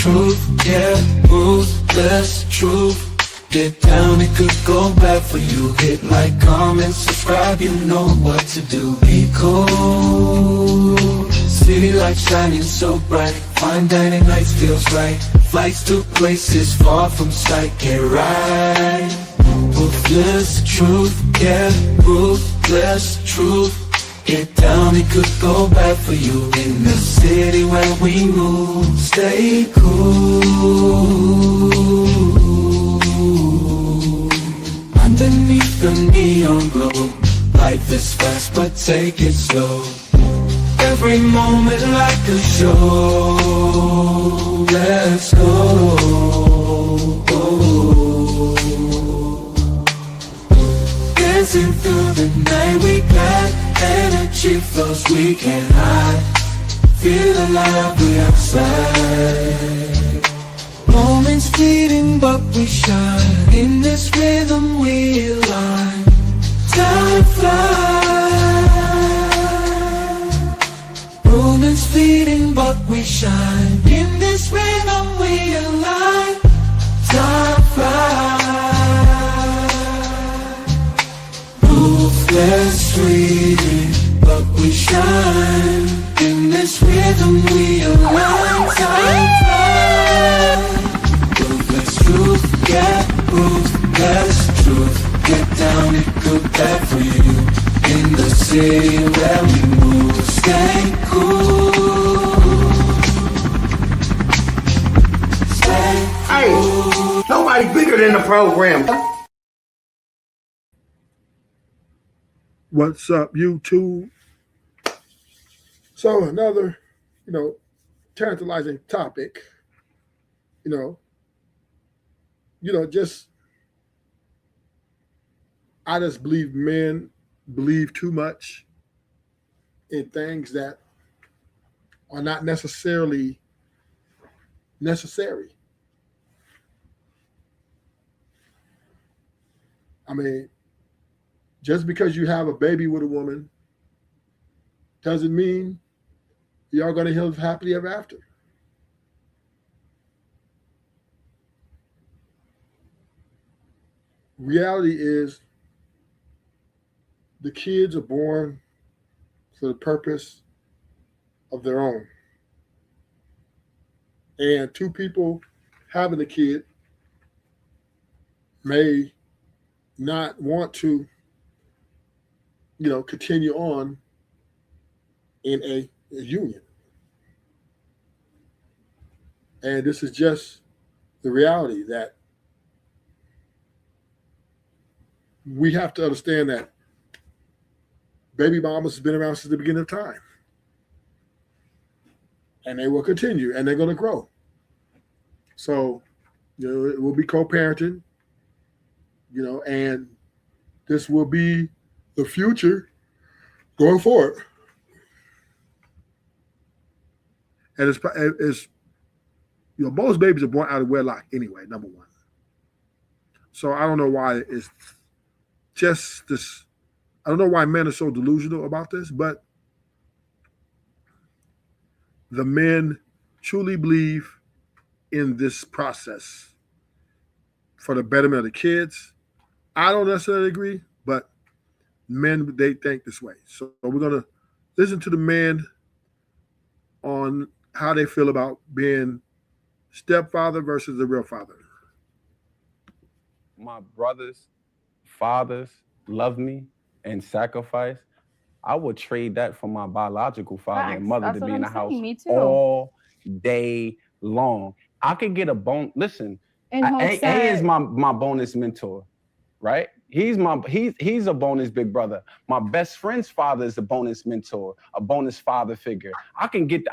truth, yeah, ruthless truth. Get down, it could go bad for you. Hit like, comment, subscribe, you know what to do. Be cool, city lights shining so bright. Fine dining nights feels right. Flights to places far from sight. Get right, ruthless truth, yeah, ruthless truth. Get down, it could go bad for you. In the city where we move, stay cool. Underneath the neon glow, life is fast but take it slow. Every moment like a show. Let's go. Dancing through the night, we got energy flows we can't hide. Feel alive, we outside. Moments fleeting but we shine. In this rhythm we align. Time flies. Moments fleeting but we shine. In this rhythm we align. Time flies. Ruthless fleeting but we shine. In this rhythm we align. Time flies. Ruthless truth, yeah, ruthless truth. Get down, it good bad for you. In the city where we move, stay cool. Stay cool. Hey, nobody bigger than the program. What's up, YouTube? So another, tantalizing topic. I just believe men believe too much in things that are not necessarily necessary. I mean, just because you have a baby with a woman doesn't mean y'all going to live happily ever after. Reality is the kids are born for the purpose of their own. And two people having a kid may not want to, continue on in a union. And this is just the reality that we have to understand that baby mamas has been around since the beginning of time. And they will continue and they're going to grow. So, it will be co-parenting, and this will be the future going forward. And it's most babies are born out of wedlock anyway, number one. So I don't know why it's just this. I don't know why men are so delusional about this, but the men truly believe in this process for the betterment of the kids. I don't necessarily agree, but men, they think this way. So we're going to listen to the men on how they feel about being stepfather versus the real father. My brothers, fathers love me and sacrifice. I would trade that for my biological father and mother to be in the house all day long. I could get a bone. Listen, A is my bonus mentor, right? He's a bonus big brother. My best friend's father is a bonus mentor, a bonus father figure. I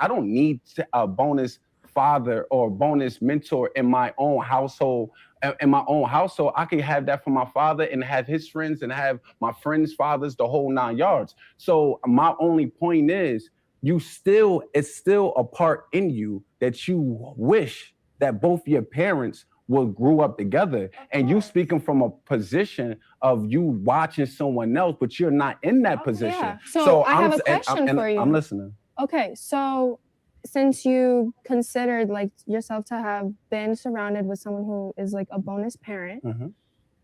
don't need a bonus father or bonus mentor in my own household. In my own household, I can have that for my father and have his friends and have my friends' fathers, the whole 9 yards. So my only point is, it's still a part in you that you wish that both your parents would grow up together. And you speaking from a position of you watching someone else, but you're not in that position. Yeah. So I have a question for you. I'm listening. Okay, so since you considered like yourself to have been surrounded with someone who is like a bonus parent,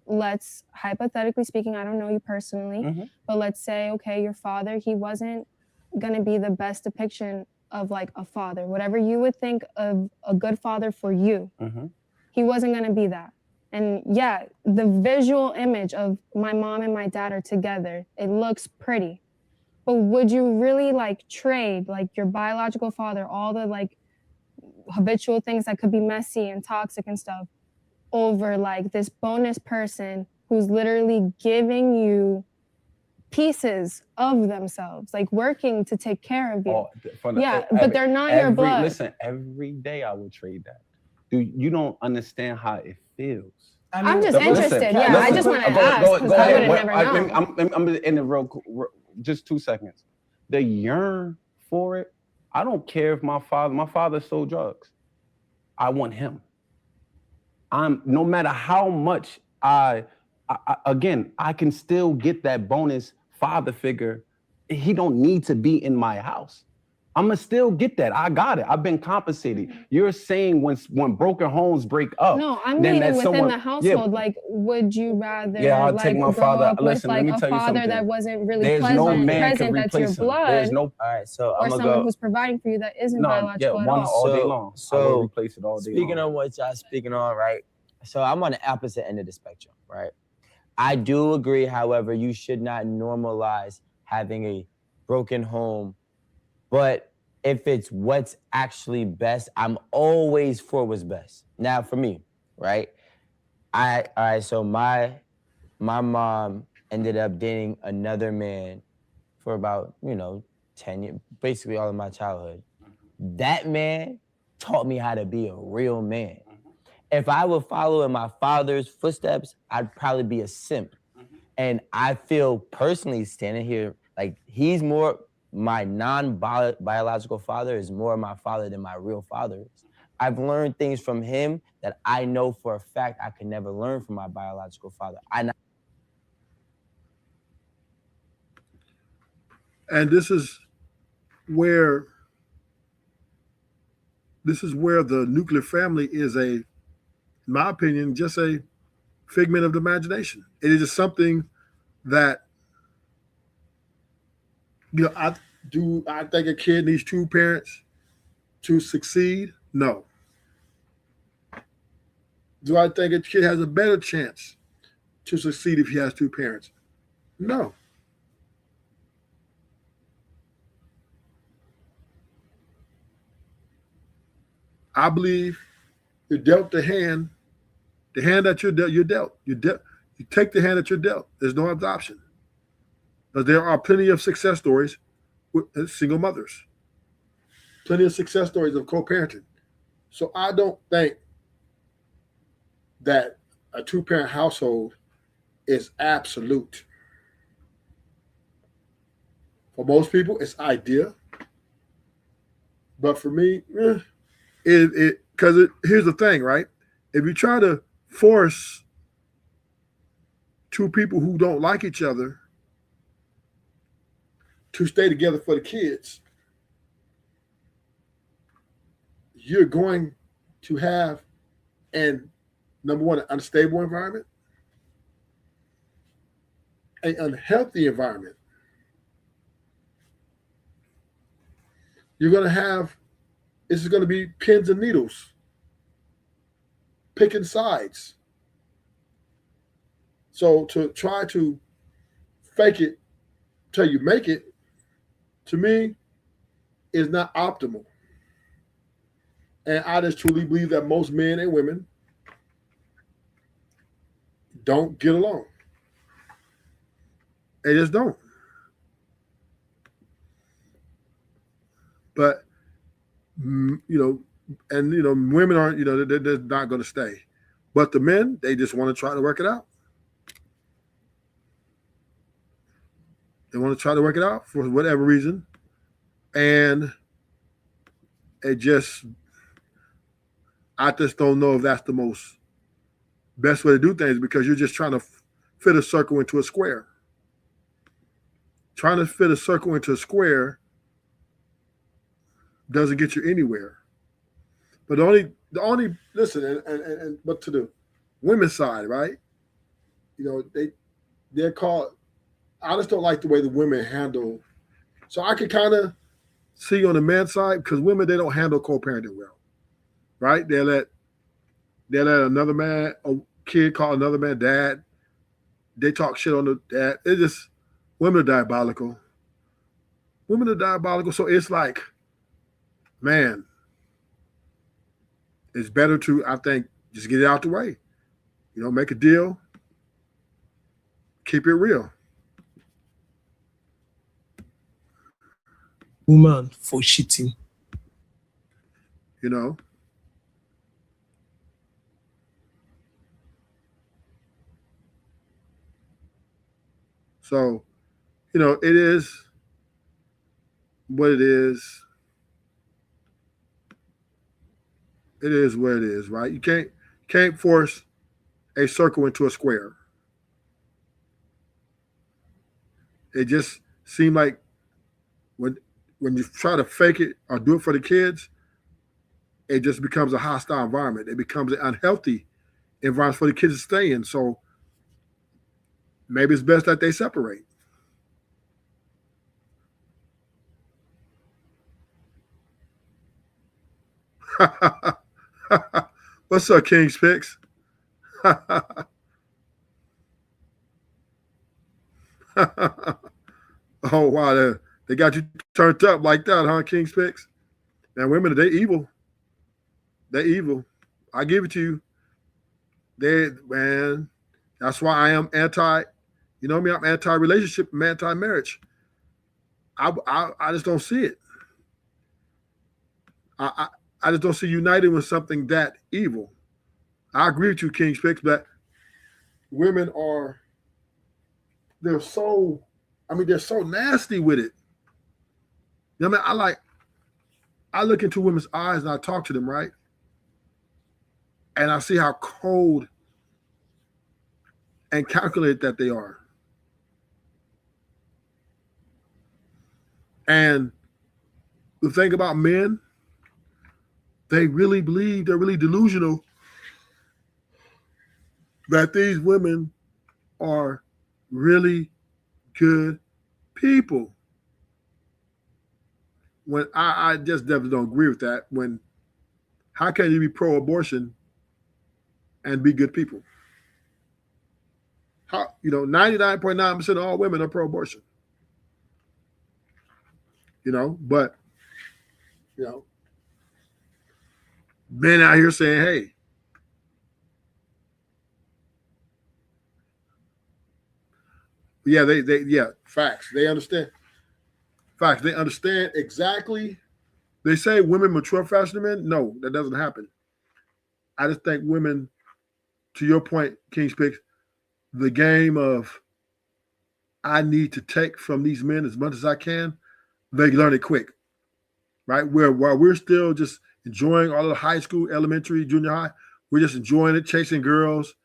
let's hypothetically speaking, I don't know you personally, but let's say, okay, your father, he wasn't going to be the best depiction of like a father, whatever you would think of a good father for you. He wasn't going to be that. And yeah, the visual image of my mom and my dad are together, it looks pretty. But would you really like trade like your biological father, all the like habitual things that could be messy and toxic and stuff, over like this bonus person who's literally giving you pieces of themselves, like working to take care of you? But they're not your blood. Listen, every day I would trade that. Dude, you don't understand how it feels. I'm just interested. I just want to ask because I would have never known. I'm in the just 2 seconds. The yearn for it. I don't care if my father sold drugs. I want him. No matter how much I can still get that bonus father figure. He don't need to be in my house. I'm gonna still get that. I got it. I've been compensated. You're saying when broken homes break up. No, I'm meaning within the household. Yeah, like, would you rather? Yeah, I'll take my father. Listen, let me tell you something. A father that wasn't really There's present, no man present that's your blood. There's no. All right, so or someone who's providing for you that isn't biological at all. All day long. So I will replace it all day speaking long. on what y'all speaking on, right? So I'm on the opposite end of the spectrum, right? I do agree, however, you should not normalize having a broken home, but if it's what's actually best, I'm always for what's best. Now, for me, right? So my mom ended up dating another man for about, 10 years, basically all of my childhood. That man taught me how to be a real man. If I would follow in my father's footsteps, I'd probably be a simp. And I feel personally standing here, like he's more, my non-biological father is more my father than my real father is. I've learned things from him that I know for a fact I could never learn from my biological father. And this is where the nuclear family is in my opinion, just a figment of the imagination. It is just something that, I think a kid needs two parents to succeed? No. Do I think a kid has a better chance to succeed if he has two parents? No. I believe you're dealt the hand that you're dealt. You take the hand that you're dealt. There's no other option. But there are plenty of success stories with single mothers. Plenty of success stories of co-parenting. So I don't think that a two-parent household is absolute. For most people, it's ideal. But for me, here's the thing, right? If you try to force two people who don't like each other to stay together for the kids, you're going to have, number one, an unstable environment, an unhealthy environment. You're going to have, this is going to be pins and needles, picking sides. So to try to fake it till you make it, to me, is not optimal. And I just truly believe that most men and women don't get along. They just don't. But, women aren't, they're not going to stay. But the men, they just want to try to work it out. They want to try to work it out for whatever reason. And I just don't know if that's the most best way to do things, because you're just trying to fit a circle into a square. Trying to fit a circle into a square doesn't get you anywhere. But the only listen, and but to the women's side, right? You know, they're called. I just don't like the way the women handle. So I can kind of see on the men's side, because women, they don't handle co-parenting well, right? They let another man, a kid call another man dad. They talk shit on the dad. It's just, women are diabolical. Women are diabolical. So it's like, man, it's better to, I think, just get it out the way. You know, make a deal. Keep it real. Woman for cheating. You know. So, you know, it is what it is. It is what it is, right? You can't force a circle into a square. It just seemed like when you try to fake it or do it for the kids, it just becomes a hostile environment. It becomes an unhealthy environment for the kids to stay in. So maybe it's best that they separate. What's up, King's Picks? Oh, wow. They got you turned up like that, huh, King's Picks? Now, women, they evil. They're evil. I give it to you. Man, that's why I am anti, you know me, I'm anti-relationship, I'm anti-marriage. I just don't see it. I just don't see united with something that evil. I agree with you, King's Picks, but women they're so nasty with it. You know what I mean? I look into women's eyes and I talk to them, right? And I see how cold and calculated that they are. And the thing about men, they really believe, they're really delusional that these women are really good people. When I just definitely don't agree with that. How can you be pro-abortion and be good people? How, 99.9% of all women are pro-abortion. But men out here saying, hey, yeah, facts. They understand. Facts. They understand exactly. They say women mature faster than men. No, that doesn't happen. I just think women, to your point, King's Picks, the game of I need to take from these men as much as I can, they learn it quick, right? While we're still just enjoying all of the high school, elementary, junior high, we're just enjoying it, chasing girls,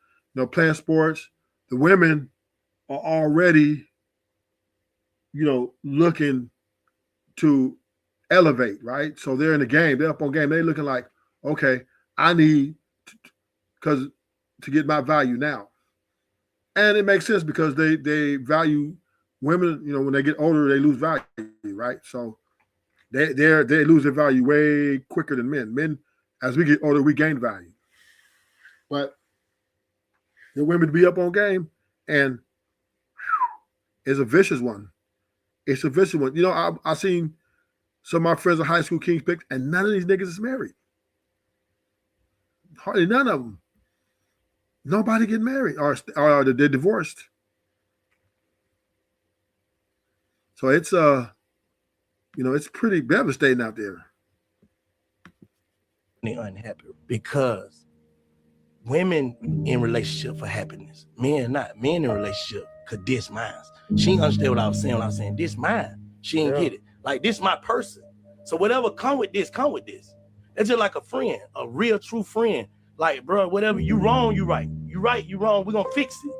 playing sports. The women are already, looking to elevate, right? So they're in the game. They're up on game. They're looking like, okay, I need to get my value now. And it makes sense because they value women, when they get older, they lose value, right? So they lose their value way quicker than men. Men, as we get older, we gain value. But the women to be up on game, and it's a vicious one. It's a vicious one. I seen some of my friends in high school, King's Picks, and none of these niggas is married. Hardly none of them. Nobody get married, or they're divorced. So it's it's pretty devastating out there. They're unhappy because women in relationship for happiness, men not. Men in relationship could diss mine. She ain't understand what I was saying when I was saying this mine. She ain't get it. Like, this my person. So whatever come with this, come with this. That's just like a friend, a real true friend. Like, bro, whatever, you wrong, you right. You right, you wrong, we're gonna fix it.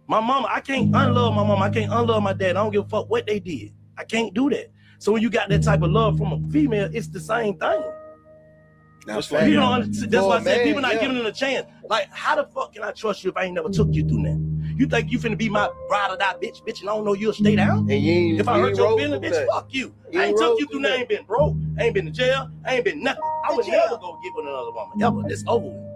My mama, I can't unlove my mama. I can't unlove my dad. I don't give a fuck what they did. I can't do that. So when you got that type of love from a female, it's the same thing. That's You don't understand. That's why I said people not giving them a chance. Like, how the fuck can I trust you if I ain't never took you through nothing? You think you finna be my ride or die bitch, and I don't know you'll stay down? And you if I hurt your feelings, bitch, fuck you. I ain't took you through nothing. I ain't been broke. I ain't been to jail. I ain't been nothing. I would never go get with another woman. Ever. It's over with.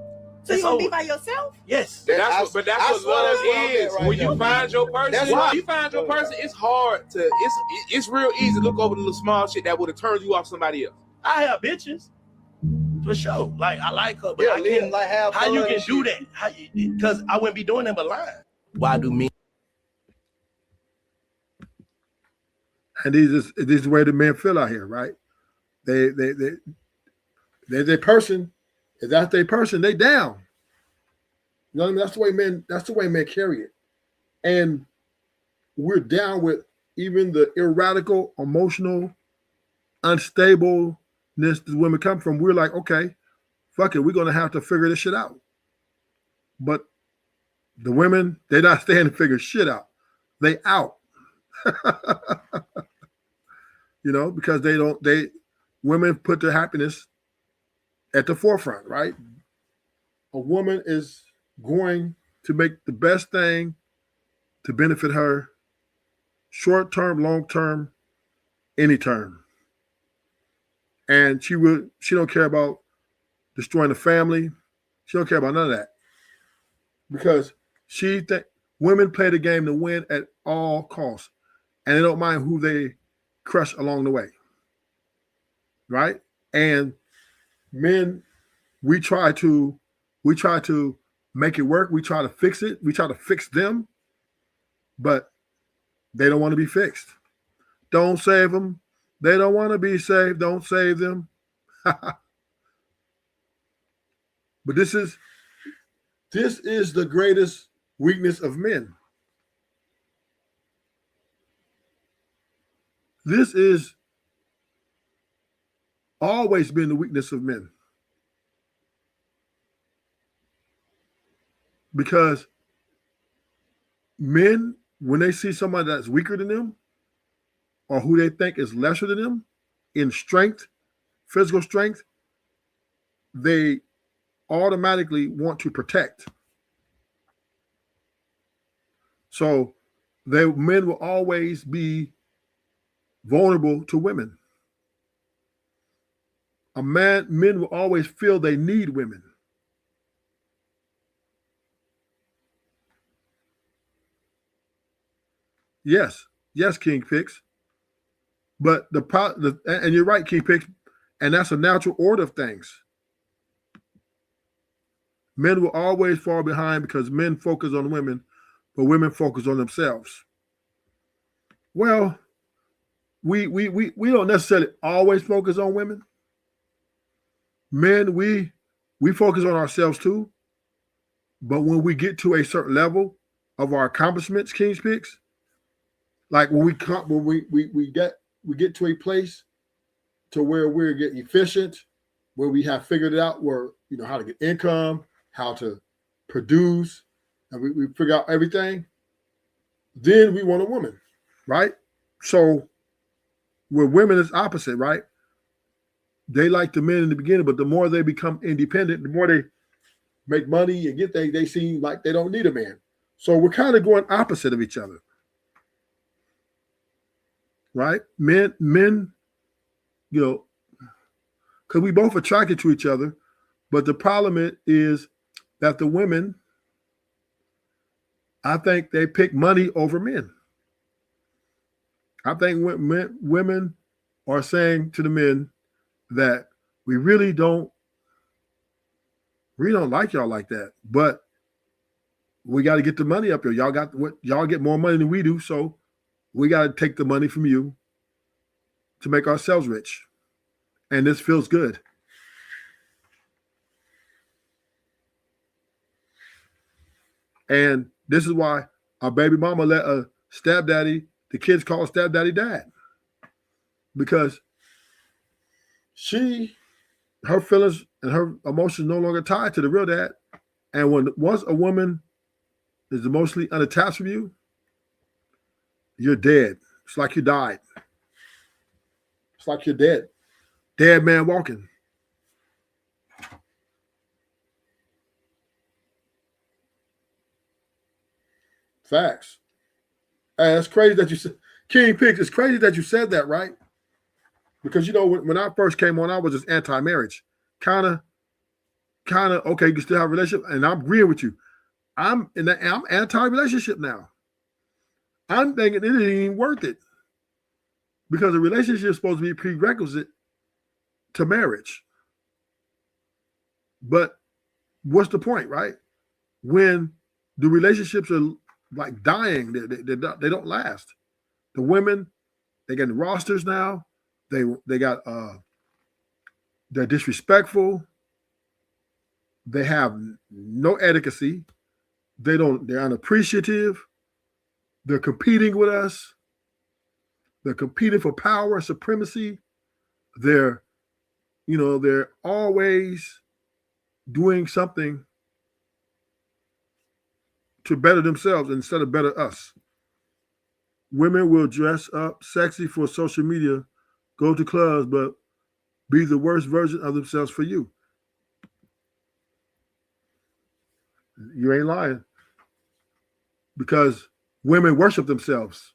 So you gonna be by yourself? Yes. That's what love is. When you find your person, it's hard to. It's real easy to look over the little small shit that would have turned you off somebody else. I have bitches. For sure. Like, I like her, but I can't. Like, how you can do that? Because I wouldn't be doing that but lying. Why do men? And these is the way the men feel out here, right? They're their person. If that's their person, they down. You know what I mean? That's the way men carry it. And we're down with even the erratical, emotional, unstableness that women come from. We're like, okay, fuck it, we're gonna have to figure this shit out. But the women, they're not staying to figure shit out. They out. You know, because women put their happiness at the forefront, right? A woman is going to make the best thing to benefit her, short term, long term, any term. And she don't care about destroying the family. She don't care about none of that. Because women play the game to win at all costs. And they don't mind who they crush along the way. Right? And men, we try to make it work. We try to fix it. We try to fix them, but they don't want to be fixed. Don't save them. They don't want to be saved. Don't save them. But this is the greatest weakness of men. This is always been the weakness of men. Because men, when they see somebody that's weaker than them or who they think is lesser than them in strength, physical strength, they automatically want to protect. So men will always be vulnerable to women. Men will always feel they need women. Yes, King Pix. But and you're right, King Pix, and that's a natural order of things. Men will always fall behind because men focus on women, but women focus on themselves. Well, we don't necessarily always focus on women. Men, we focus on ourselves too. But when we get to a certain level of our accomplishments, King Pix, like when we get to a place to where we're getting efficient, where we have figured it out, where how to get income, how to produce, and we figure out everything, then we want a woman, right? So with women, it's opposite, right? They like the men in the beginning, but the more they become independent, the more they make money and they seem like they don't need a man. So we're kind of going opposite of each other. Right? Men, because we both attracted to each other, but the problem is that the women, I think they pick money over men. I think women are saying to the men that we really don't like y'all like that, but we got to get the money up here. Y'all get more money than we do, so we got to take the money from you to make ourselves rich. And this feels good. And this is why our baby mama let a stepdaddy, the kids call stepdaddy dad. Because her feelings and her emotions no longer tied to the real dad. And once a woman is emotionally unattached from you, you're dead. It's like you died. It's like you're dead. Dead man walking. Facts. Hey, it's crazy that you said, King Pigs, it's crazy that you said that, right? Because, you know, when I first came on, I was just anti-marriage. Kind of, okay, you can still have a relationship. And I'm agreeing with you. I'm anti-relationship now. I'm thinking it ain't even worth it. Because a relationship is supposed to be a prerequisite to marriage. But what's the point, right? When the relationships are like dying, they don't last. The women, they get rosters now. They got they're disrespectful. They have no etiquette. They're unappreciative. They're competing with us. They're competing for power and supremacy. They're always doing something to better themselves instead of better us. Women will dress up sexy for social media, go to clubs, but be the worst version of themselves for you. You ain't lying. Because women worship themselves.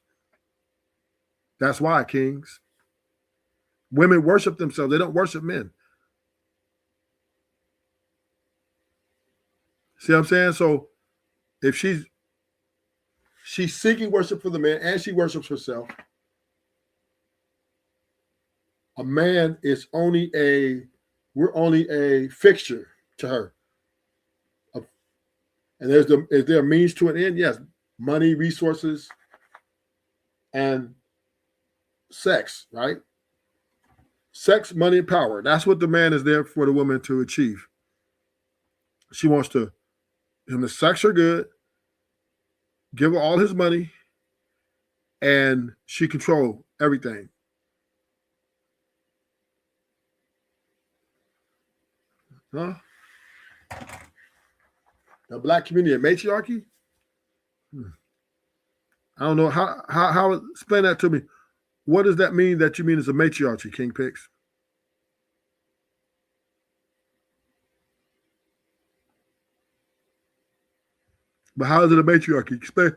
That's why, kings. Women worship themselves. They don't worship men. See what I'm saying? So if she's seeking worship for the man and she worships herself, a man is we're only a fixture to her. And is there a means to an end? Yes. Money, resources, and sex, right? Sex, money, and power. That's what the man is there for the woman to achieve. She wants him to sex her good, give her all his money, and she control everything. Huh? The black community and matriarchy? I don't know how explain that to me. What does that mean that you mean it's a matriarchy, King Pix? But how is it a matriarchy? Explain.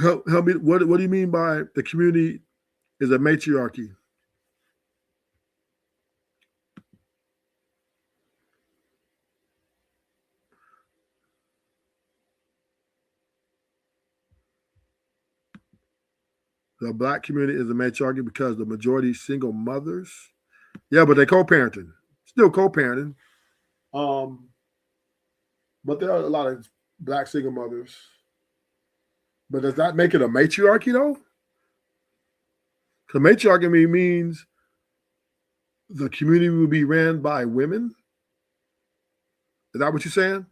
Help me. What do you mean by the community is a matriarchy? The black community is a matriarchy because the majority single mothers. Yeah, but they co-parenting. Still co-parenting. But there are a lot of black single mothers. But does that make it a matriarchy though? Because matriarchy means the community will be ran by women. Is that what you're saying?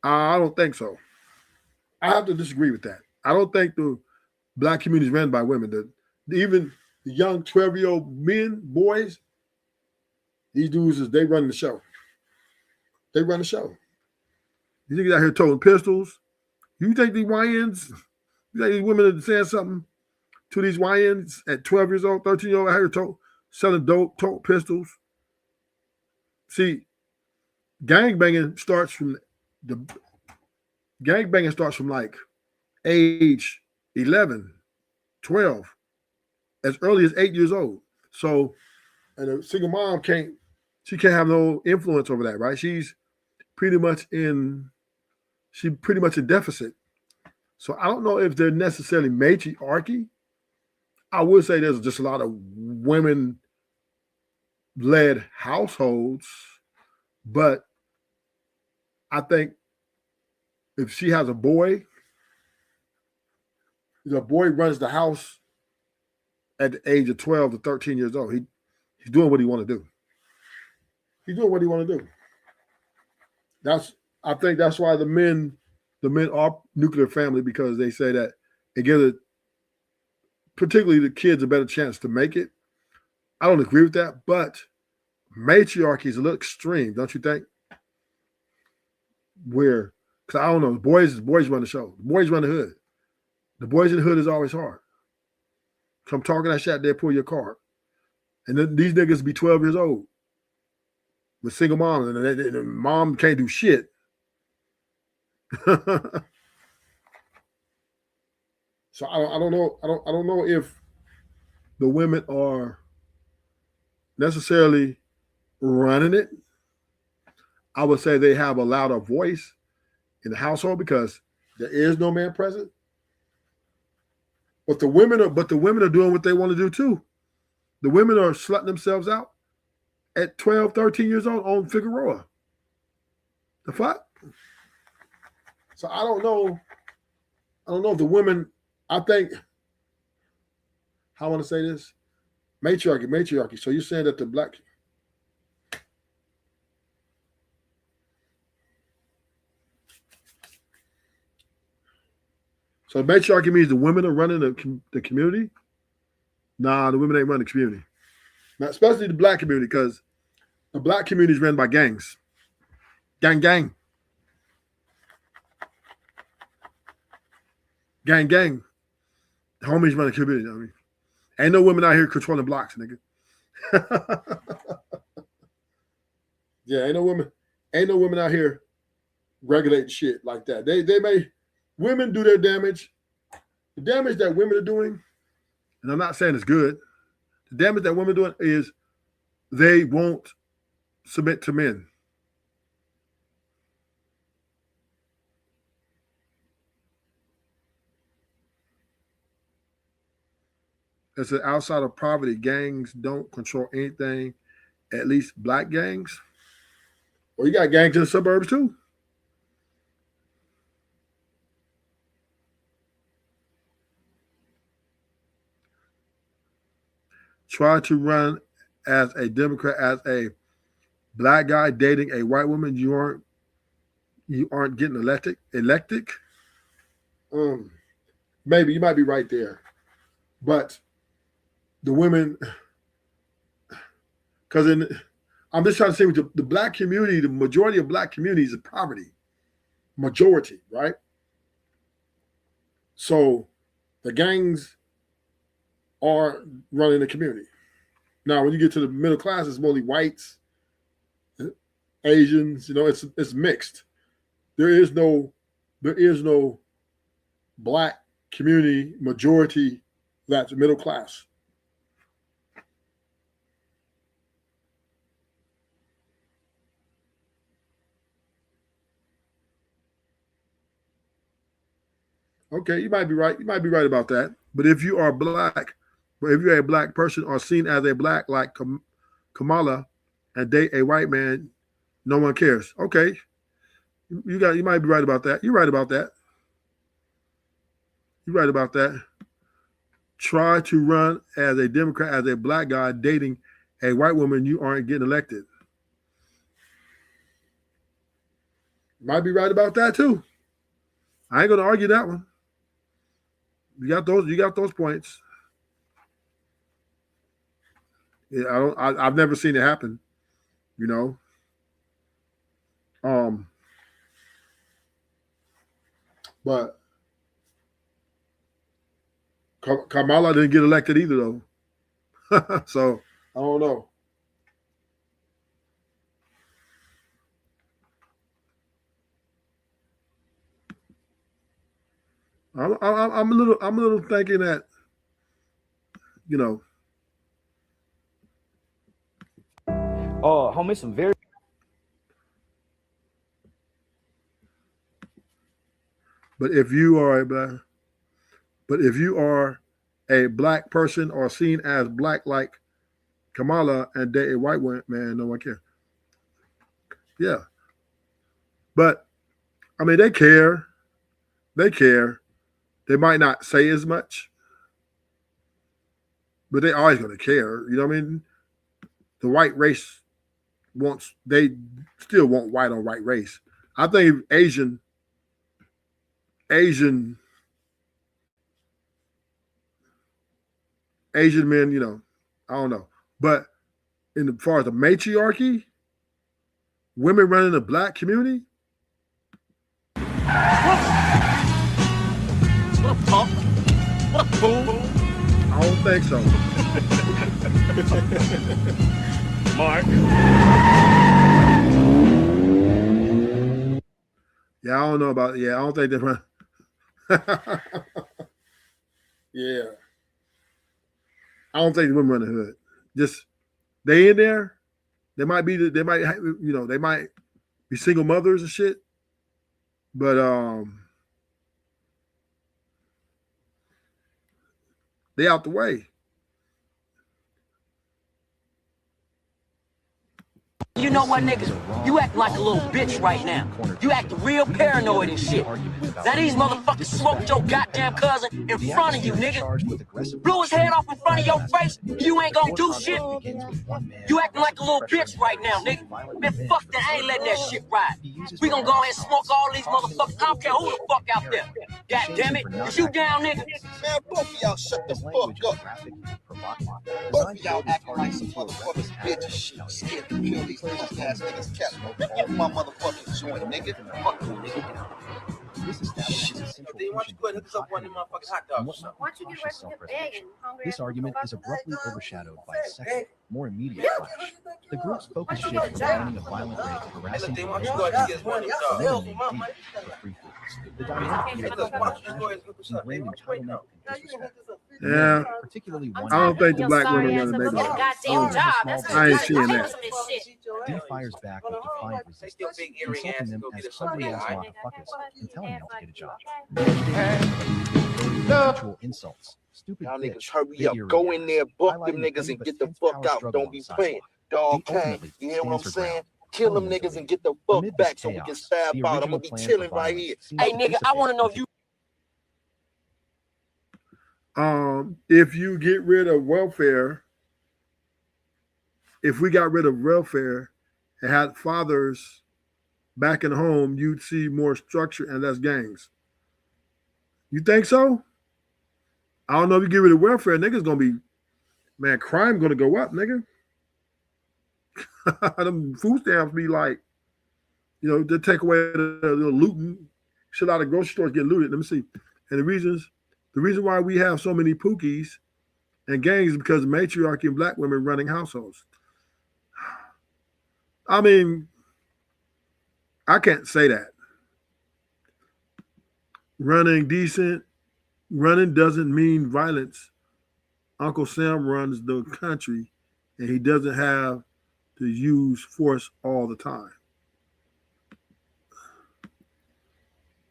I don't think so. I have to disagree with that. I don't think the black community is ran by women. Even the young 12-year-old men, boys, these dudes, they run the show. They run the show. You think out here toting pistols? You think these YNs, you think these women are saying something to these YNs at 12 years old, 13 years old out here selling dope, toting pistols? See, gangbanging starts from like age 11, 12, as early as 8 years old. So, and a single mom can't have no influence over that, right? She's pretty much in deficit. So I don't know if they're necessarily matriarchy. I would say there's just a lot of women-led households, but I think if she has a boy, the boy runs the house at the age of 12 to 13 years old. He's doing what he want to do. He's doing what he want to do. I think that's why the men are nuclear family, because they say that it gives particularly the kids a better chance to make it. I don't agree with that, but matriarchy is a little extreme, don't you think? Because I don't know, boys run the show. The boys run the hood. The boys in the hood is always hard. Come talking that shit, they pull your card. And then these niggas be 12 years old with single moms, and mom can't do shit. So I don't know. I don't know if the women are necessarily running it. I would say they have a louder voice in the household because there is no man present. But the women are doing what they want to do too. The women are slutting themselves out at 12, 13 years old on Figueroa. The fuck? So I don't know if the women, I think, how I want to say this? Matriarchy. So you're saying that the black, so matriarchy means the women are running the community? Nah, the women ain't running the community. Now, especially the black community, because the black community is run by gangs. Gang. Gang. The homies run the community. I mean, ain't no women out here controlling blocks, nigga. Yeah, ain't no women out here regulating shit like that. Women do their damage. The damage that women are doing, and I'm not saying it's good, the damage that women are doing is they won't submit to men. It's an outside of poverty. Gangs don't control anything, at least black gangs. Well, you got gangs in the suburbs too. Try to run as a Democrat, as a black guy dating a white woman, you aren't getting elected. Maybe you might be right there, but the women, because I'm just trying to say with the black community, the majority of black communities is poverty, majority, right? So the gangs are running the community. Now, when you get to the middle class, it's mostly whites, Asians. It's mixed. There is no black community majority that's middle class. Okay, you might be right. You might be right about that. But if you are black, or if you're a black person or seen as a black like Kamala and date a white man, no one cares. Okay, you might be right about that. You're right about that. You're right about that. Try to run as a Democrat, as a black guy dating a white woman, you aren't getting elected. You might be right about that too. I ain't gonna argue that one. You got those points. Yeah, I've never seen it happen, But Kamala didn't get elected either, though. So I don't know. I'm a little thinking that, homie, some very. But if you are a black person or seen as black like Kamala and date a white man, no one cares. Yeah. But I mean, they care. They care. They might not say as much, but they always going to care. You know what I mean? The white race they still want white on white race. I think Asian men, I don't know. But as far as the matriarchy, women running the black community, up, punk? What, fool? I don't think so. Mark. Yeah, I don't know about. Yeah, I don't think they're. Yeah, I don't think the women run the hood. Just they in there. They might be. They might. They might be single mothers and shit. But they out the way. You know what, niggas? You act like a little bitch right now. You acting real paranoid and shit. Now these motherfuckers smoked your goddamn cousin in front of you, nigga. Blew his head off in front of your face. You ain't gonna do shit. You acting like a little bitch right now, nigga. Man, fuck that. I ain't letting that shit ride. We gonna go ahead and smoke all these motherfuckers. I don't care who the fuck out there. God damn it. Is you down, nigga? Man, both of y'all shut the fuck up. Both of y'all acting like some motherfucking bitches. Scared to kill these ass niggas cap. Off my motherfucking joint, nigga. Fuck you, nigga. Why don't you go ahead and hook us up one of them motherfucking hot dogs? Why don't you get right to the bag and hungry? This argument is abruptly overshadowed by a second, more immediate clash. The group's focus shifts from planning a violent raid to harassing the dynamic here is ingrained entitlement and disrespect. Yeah, particularly one I don't think the black women run the baby. I ain't seeing that. D fires back with defiant resistance, insulting them as ugly as motherfuckers and telling them to get a job. Mutual insults. Stupid Y'all bitch. niggas hurry up. Go in there, book them niggas and get the fuck out. Don't be playing. Dog Kane, you hear what I'm saying? Kill them niggas and get the fuck back so we can stab out. I'm gonna be chilling right here. Hey, nigga, I want to know if you. If you get rid of welfare, if we got rid of welfare and had fathers back in home, you'd see more structure and less gangs. You think so? I don't know if you get rid of welfare, niggas gonna be, man, crime gonna go up, nigga. Them food stamps be like, they take away the looting. Shit out of grocery stores get looted. Let me see. And the reason why we have so many pookies and gangs is because of matriarchy and black women running households. I mean, I can't say that. Running doesn't mean violence. Uncle Sam runs the country, and he doesn't have to use force all the time.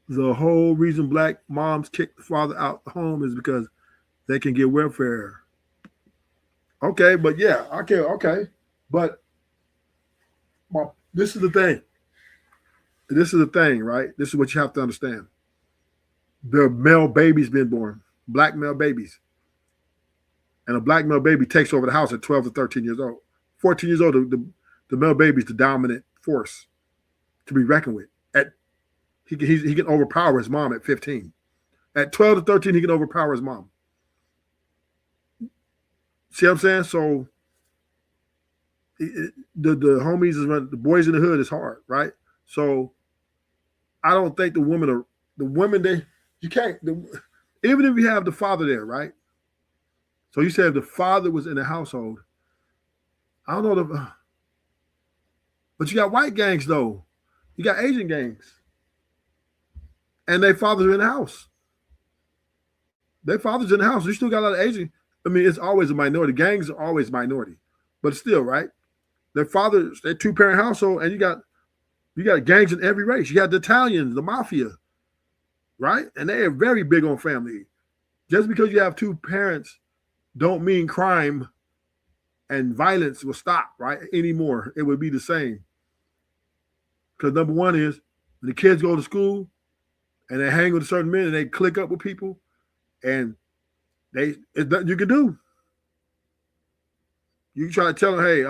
The whole reason black moms kick the father out the home is because they can get welfare. Okay, but yeah, okay. But this is the thing. This is the thing, right? This is what you have to understand. The male baby's been born, black male babies. And a black male baby takes over the house at 12 to 13 years old. 14 years old, the male baby is the dominant force to be reckoned with. He can overpower his mom at 15. At 12 to 13, he can overpower his mom. See what I'm saying? So the homies is running, the boys in the hood is hard, right? So I don't think even if you have the father there, right? So you said if the father was in the household, I don't know but you got white gangs though. You got Asian gangs. And their fathers are in the house. Their fathers in the house. You still got a lot of Asian. I mean, it's always a minority. Gangs are always minority. But still, right? Their fathers, they're two-parent household, and you got gangs in every race. You got the Italians, the mafia, right? And they are very big on family. Just because you have two parents don't mean crime and violence will stop, right? Anymore. It would be the same. Because number one is when the kids go to school and they hang with certain men and they click up with people and it's nothing you can do. You can try to tell them, hey,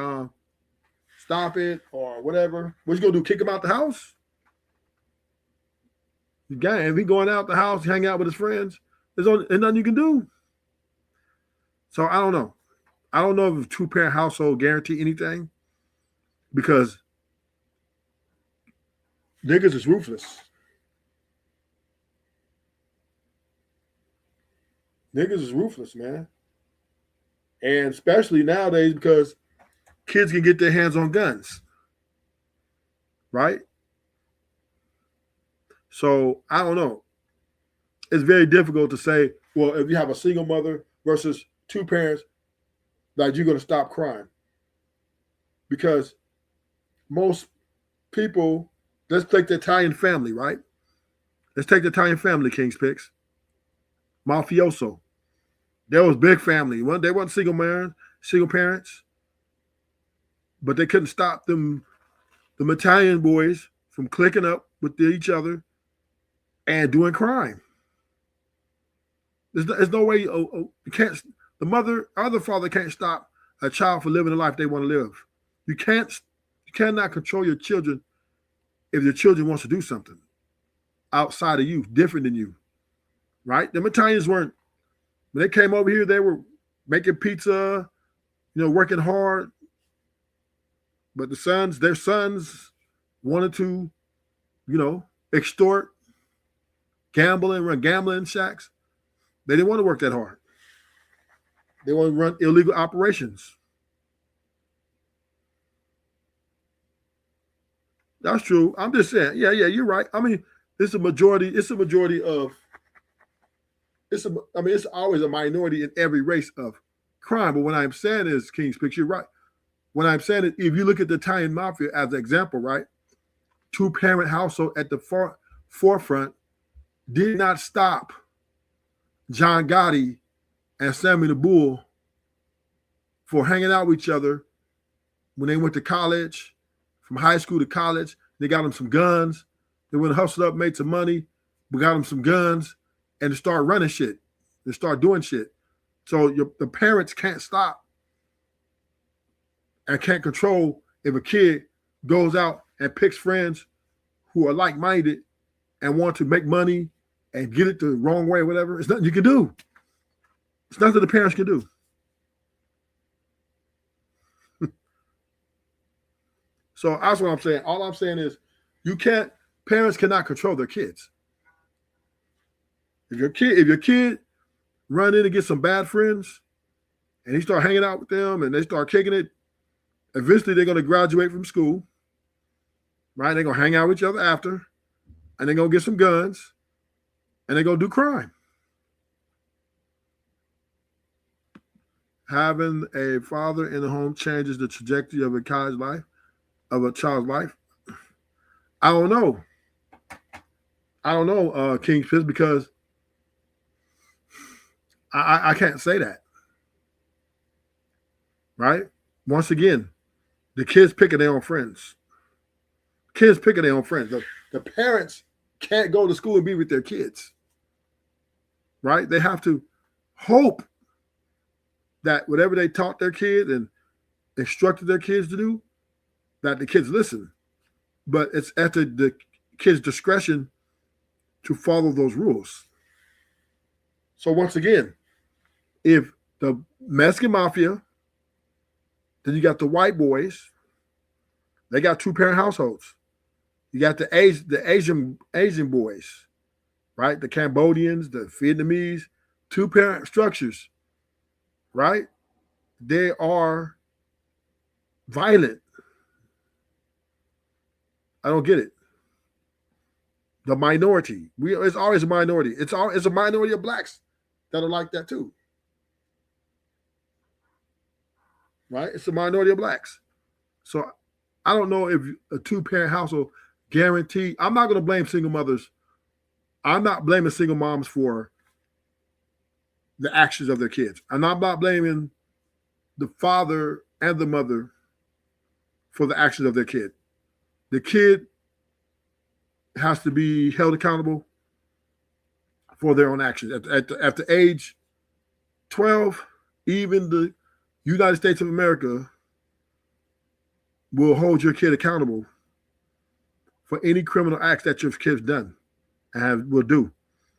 stop it or whatever. What you gonna do? Kick him out the house? The guy, if he going out the house, hang out with his friends, there's nothing you can do. So I don't know. I don't know if a two-parent household guarantee anything because niggas is ruthless. Niggas is ruthless, man. And especially nowadays because kids can get their hands on guns. Right? So I don't know. It's very difficult to say, well, if you have a single mother versus two parents, that you're going to stop crime. Because most people, let's take the Italian family, right? Let's take the Italian family, King's Picks. Mafioso. There was big family. They weren't single parents, but they couldn't stop them Italian boys from clicking up with each other and doing crime. There's no way you can't. The mother or the father can't stop a child from living the life they want to live. You cannot control your children if your children wants to do something outside of you, different than you, right? The Italians weren't. When they came over here, they were making pizza, working hard. But their sons wanted to, extort, gamble and run gambling shacks. They didn't want to work that hard. They want to run illegal operations. That's true. I'm just saying, yeah, you're right. I mean, it's always a minority in every race of crime. But what I'm saying is, King's Picks, you're right. What I'm saying is, if you look at the Italian mafia as an example, right? Two-parent household at the forefront did not stop John Gotti and Sammy the Bull for hanging out with each other when they went to college, from high school to college. They got them some guns. They went and hustled up, made some money. We got them some guns, and they start running shit. They start doing shit. So the parents can't stop and can't control if a kid goes out and picks friends who are like-minded and want to make money and get it the wrong way or whatever. It's nothing you can do. It's nothing the parents can do. So that's what I'm saying. All I'm saying is parents cannot control their kids. If your kid run in and get some bad friends and he start hanging out with them and they start kicking it, eventually they're going to graduate from school, right? They're going to hang out with each other after, and they're going to get some guns, and they're going to do crime. Having a father in the home changes the trajectory of a child's life. I don't know, King's Picks, because I can't say that. Right? Once again, the kids picking their own friends. The parents can't go to school and be with their kids. Right? They have to hope that whatever they taught their kids and instructed their kids to do, that the kids listen. But it's at the kids' discretion to follow those rules. So once again, if the Mexican mafia, then you got the white boys, they got two-parent households. You got the Asian boys, right? The Cambodians, the Vietnamese, two-parent structures, right? They are violent. I don't get it. The minority. It's always a minority. It's a minority of blacks that are like that too. Right? It's a minority of blacks. So I don't know if a two-parent household guaranteed. I'm not going to blame single mothers. I'm not blaming single moms for the actions of their kids. And I'm not blaming the father and the mother for the actions of their kid. The kid has to be held accountable for their own actions. At the age 12, even the United States of America will hold your kid accountable for any criminal acts that your kid's done and will do.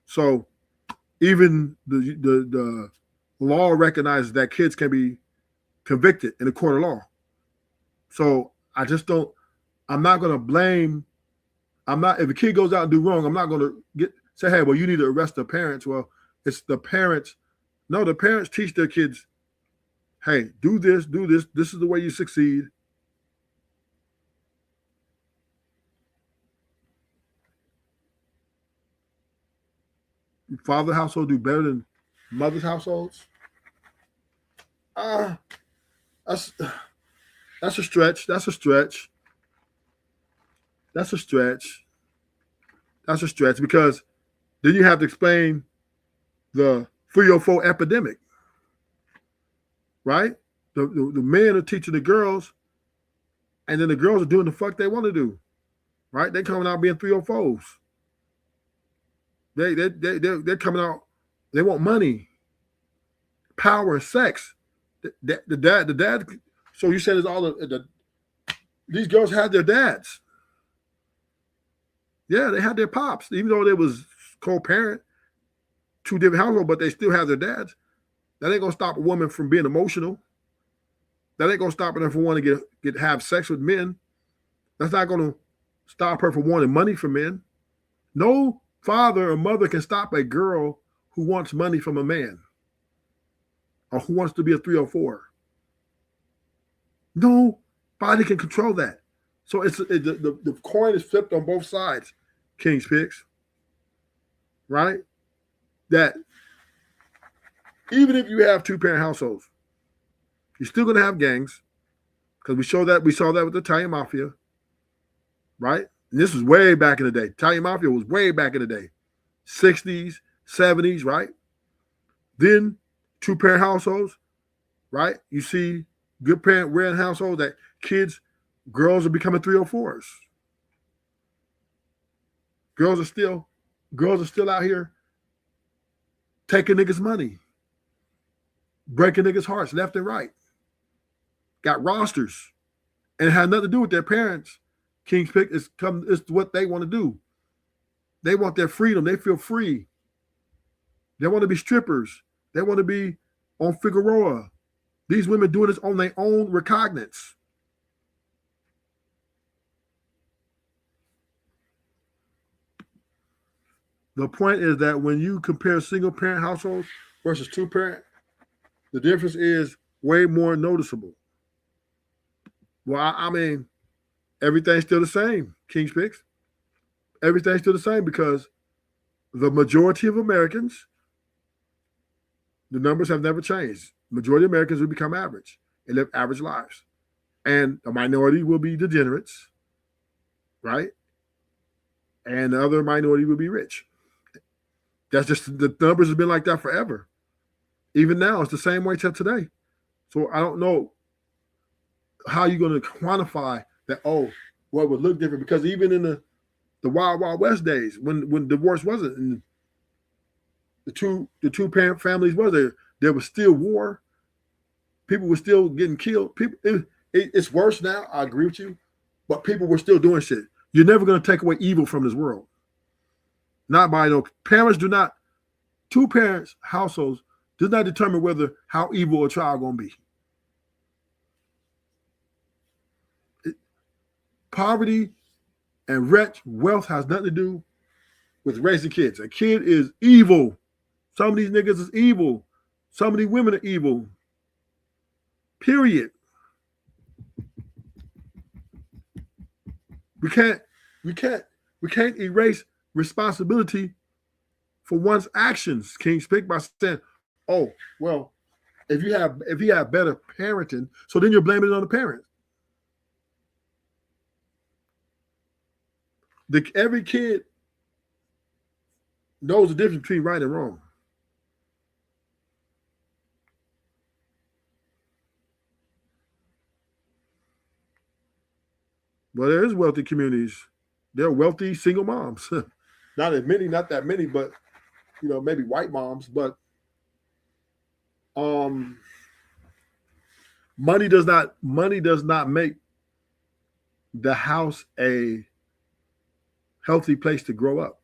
So even the law recognizes that kids can be convicted in a court of law. So I just don't. I'm not going to blame. If a kid goes out and do wrong, I'm not going to say, hey, well, you need to arrest the parents. Well, it's the parents No, the parents teach their kids, hey, do this, do this. This is the way you succeed. Father household do better than mother's households? That's a stretch. That's a stretch. That's a stretch. That's a stretch because then you have to explain the 304 epidemic, right? The men are teaching the girls, and then the girls are doing the fuck they want to do, right? They're coming out being 304s. They're coming out. They want money, power, and sex. The dad. So you said it's all these girls had their dads. Yeah, they had their pops, even though they was co-parent, two different households, but they still have their dads. That ain't gonna stop a woman from being emotional. That ain't gonna stop her from wanting to have sex with men. That's not gonna stop her from wanting money from men. No father or mother can stop a girl who wants money from a man or who wants to be a 304. Nobody can control that. So the coin is flipped on both sides, King's Picks, right? That even if you have two-parent households, you're still going to have gangs because we saw that with the Italian Mafia, right? And this was way back in the day. Italian Mafia was way back in the day, 60s, 70s, right? Then two-parent households, right? You see good parent rearing households that girls are becoming 304s. Girls are still out here taking niggas' money, breaking niggas' hearts left and right. Got rosters, and it had nothing to do with their parents. King's Pick is what they want to do. They want their freedom. They feel free. They want to be strippers. They want to be on Figueroa. These women doing this on their own recognizance. The point is that when you compare single-parent households versus two-parent, the difference is way more noticeable. Well, I mean, everything's still the same, King's Picks. Everything's still the same because the majority of Americans, the numbers have never changed. Majority of Americans will become average and live average lives. And a minority will be degenerates, right? And the other minority will be rich. That's just the numbers have been like that forever. Even now, it's the same way till today. So I don't know how you're going to quantify that, what would look different, because even in the Wild Wild West days, when divorce wasn't, and the two parent families was there was still war. People were still getting killed. It's worse now, I agree with you, but people were still doing shit. You're never going to take away evil from this world. Not by two parents households does not determine how evil a child going to be. Poverty and wealth has nothing to do with raising kids. A kid is evil. Some of these niggas is evil. Some of these women are evil. Period. We can't erase responsibility for one's actions, King's Pick, by saying, if you have better parenting, so then you're blaming it on the parents. Every kid knows the difference between right and wrong. Well, there is wealthy communities. There are wealthy single moms. Not that many, but maybe white moms. But money does not make the house a healthy place to grow up.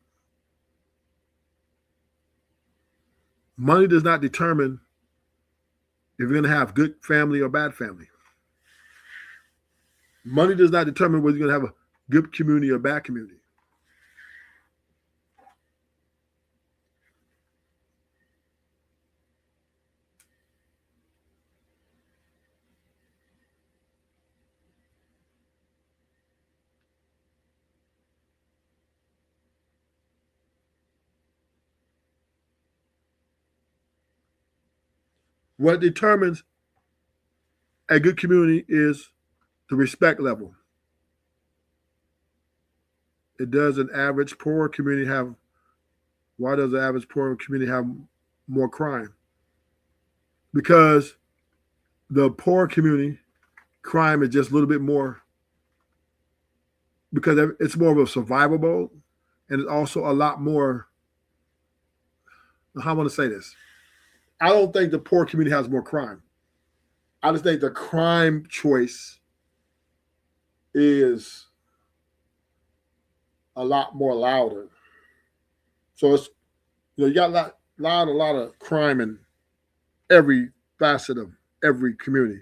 Money does not determine if you're going to have good family or bad family. Money does not determine whether you're going to have a good community or bad community. What determines a good community is the respect level. It does an average poor community have, why does the average poor community have more crime? Because the poor community, crime is just a little bit more, because it's more of a survival mode, and it's also a lot more, how I want to say this. I don't think the poor community has more crime. I just think the crime choice is a lot more louder. So it's, you got a lot of crime in every facet of every community,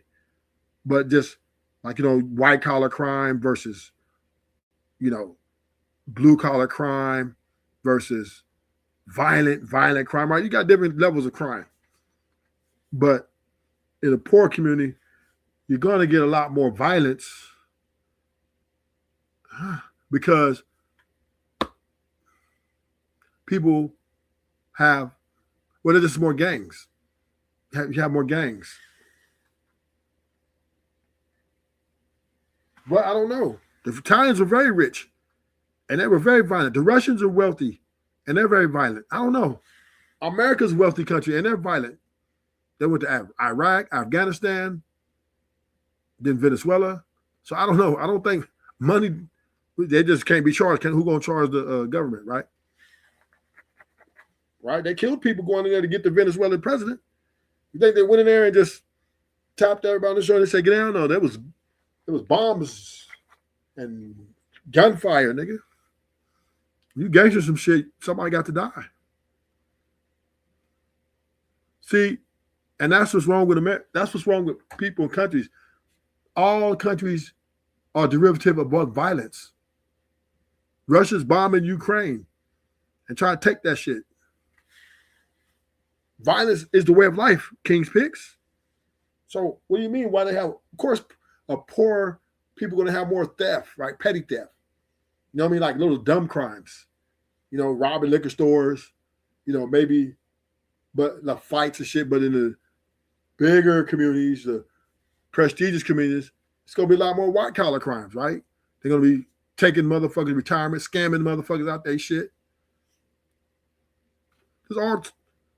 but just like, white collar crime versus, blue collar crime versus violent crime, right? You got different levels of crime. But in a poor community, you're going to get a lot more violence because people have, there's just more gangs. You have more gangs. But I don't know. The Italians were very rich and they were very violent. The Russians are wealthy and they're very violent. I don't know. America's a wealthy country and they're violent. They went to Iraq, Afghanistan, then Venezuela. So I don't know. I don't think money, they just can't be charged. Who's going to charge the government, right? Right? They killed people going in there to get the Venezuelan president. You think they went in there and just tapped everybody on the shoulder and said, get down? No, there was bombs and gunfire, nigga. You gangster some shit, somebody got to die. See, and that's what's wrong with America. That's what's wrong with people in countries. All countries are derivative of violence. Russia's bombing Ukraine and trying to take that shit. Violence is the way of life, King's Picks. So what do you mean? Why they have, of course, a poor people going to have more theft, right? Petty theft. You know what I mean? Like little dumb crimes. Robbing liquor stores, maybe, but like fights and shit. But in the bigger communities, the prestigious communities, it's going to be a lot more white collar crimes, right? They're going to be taking motherfuckers' retirement, scamming motherfuckers out their shit. There's all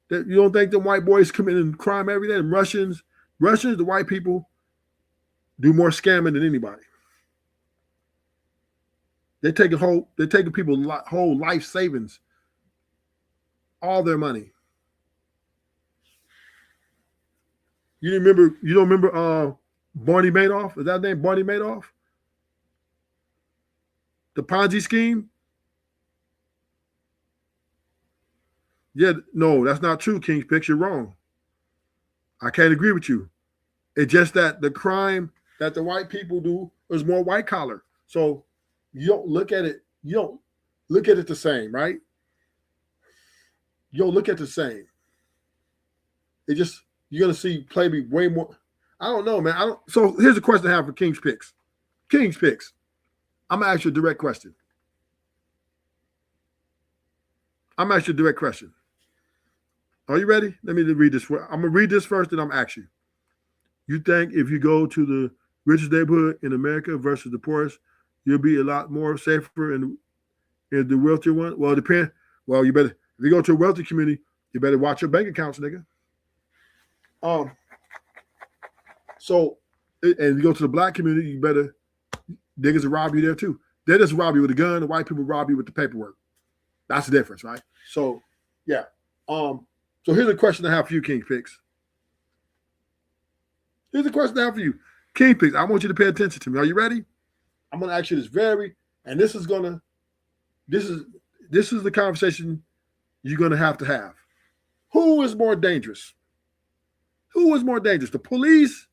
that. You don't think the white boys committing crime every day? The Russians, the white people do more scamming than anybody. They're taking people's whole life savings, all their money. You don't remember Barney Madoff? Is that his name, Barney Madoff? The Ponzi scheme? Yeah, no, that's not true, King's Picks. You're wrong. I can't agree with you. It's just that the crime that the white people do is more white collar. So you don't look at it the same, right? You don't look at the same. It just, you're gonna see play me way more. I don't know, man. So here's a question I have for King's Picks. King's Picks. I'm gonna ask you a direct question. Are you ready? Let me read this. I'm gonna read this first, and I'm gonna ask you. You think if you go to the richest neighborhood in America versus the poorest, you'll be a lot more safer in the wealthier one? Well, it depends. Well, you better, if you go to a wealthy community, you better watch your bank accounts, nigga. So, and if you go to the black community, you better, niggas will rob you there too. They just rob you with a gun. The white people rob you with the paperwork. That's the difference, right? So, yeah. So here's a question I have for you, King Picks. Here's a question I have for you, King Picks. I want you to pay attention to me. Are you ready? I'm gonna ask you this this is the conversation you're gonna have to have. Who is more dangerous? Who is more dangerous? The police,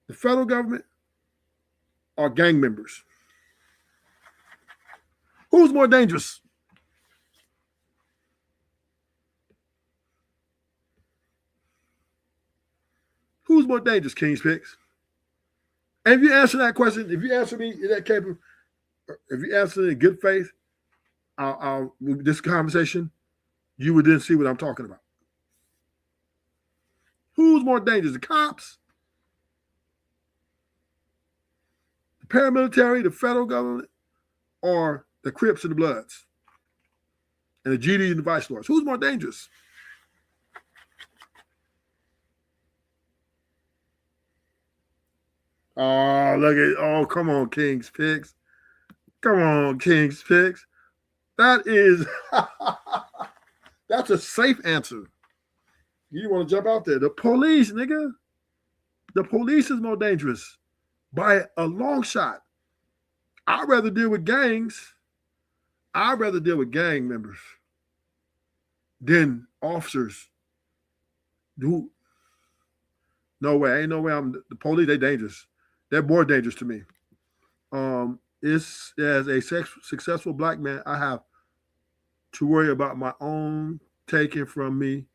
the federal government, or gang members? Who's more dangerous? Who's more dangerous, King's Picks? And if you answer that question, if you answer me in that capable, if you answer in good faith, this conversation, you would then see what I'm talking about. Who's more dangerous, the cops, the paramilitary, the federal government, or the Crips and the Bloods, and the GD and the Vice Lords? Who's more dangerous? Oh, look at, oh, come on, King's Picks. Come on, King's Picks. That is, that's a safe answer. You want to jump out there. The police, nigga. The police is more dangerous by a long shot. I'd rather deal with gangs. I'd rather deal with gang members than officers. No way. Ain't no way. The police, they dangerous. They're more dangerous to me. As a successful black man, I have to worry about my own taken from me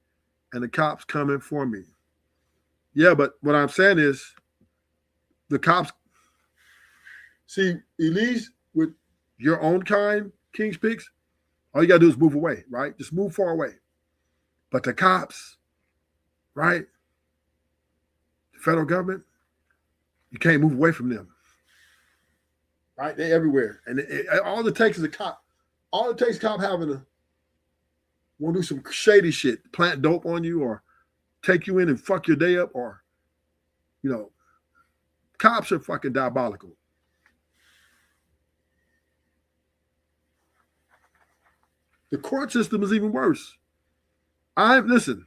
and the cops coming for me. Yeah, but what I'm saying is the cops, see, at least with your own kind, King's Picks, all you got to do is move away, right? Just move far away. But the cops, right? The federal government, you can't move away from them. Right? They're everywhere. And all it takes is a cop. All it takes is a cop having to want to do some shady shit, plant dope on you or take you in and fuck your day up, or, you know, cops are fucking diabolical. The court system is even worse. Listen,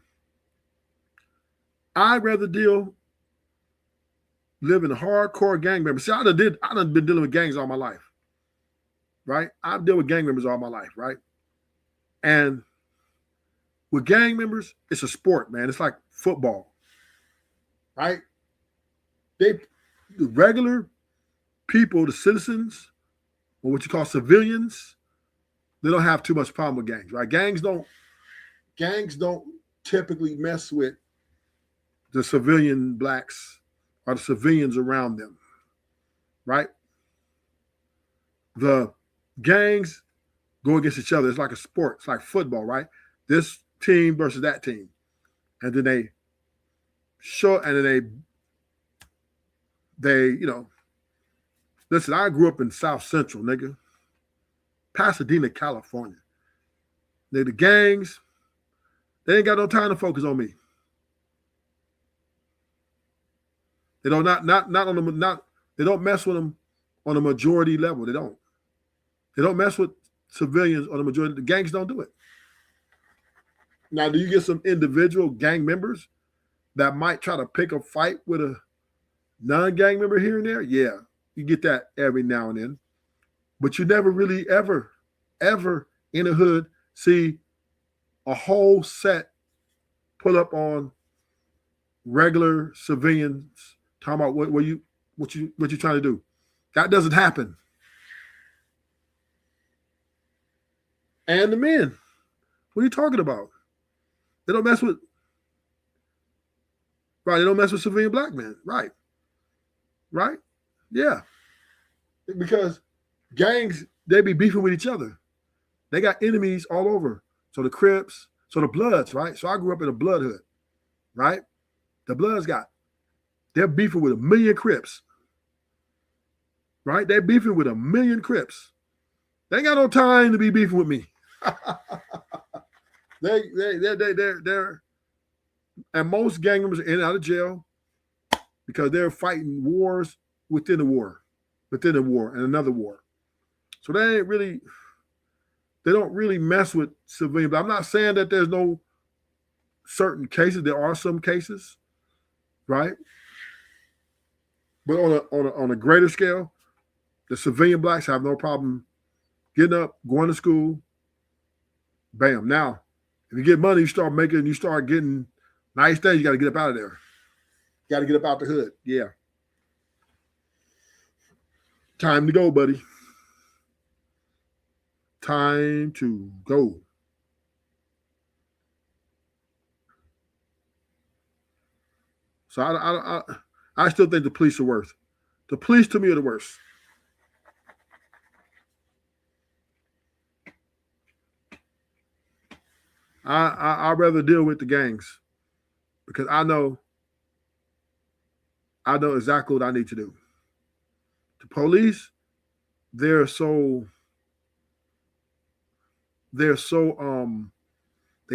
I'd rather live in a hardcore gang member. See, I done been dealing with gangs all my life, right? I've dealt with gang members all my life, right? And with gang members, it's a sport, man. It's like football, right? The regular people, the citizens, or what you call civilians, they don't have too much problem with gangs, right? Gangs don't typically mess with the civilian blacks or the civilians around them, right? The gangs go against each other. It's like a sport. It's like football, right? This team versus that team. And then they you know, listen, I grew up in South Central, nigga. Pasadena, California. The gangs, they ain't got no time to focus on me. They don't they don't mess with them on a majority level. They don't mess with civilians on the majority. The gangs don't do it. Now, do you get some individual gang members that might try to pick a fight with a non-gang member here and there? Yeah, you get that every now and then. But you never really ever in the hood see a whole set pull up on regular civilians talking about what you trying to do. That doesn't happen. And the men, what are you talking about? They don't mess with civilian black men. Right. Yeah. Because gangs, they be beefing with each other. They got enemies all over. So the Crips, so the Bloods, right? So I grew up in a blood hood, right? The Bloods they're beefing with 1 million Crips, right? They're beefing with 1 million Crips. They ain't got no time to be beefing with me. They're and most gang members are in and out of jail because they're fighting wars within the war, and another war. So they don't really mess with civilians. But I'm not saying that there's no certain cases. There are some cases, right? But on a greater scale, the civilian blacks have no problem getting up, going to school. Bam. Now, if you get money, you start getting nice things, you got to get up out of there. You got to get up out the hood. Yeah. Time to go, buddy. Time to go. So I still think the police are worse. The police to me are the worst. I'd rather deal with the gangs because I know exactly what I need to do. The police, they're so they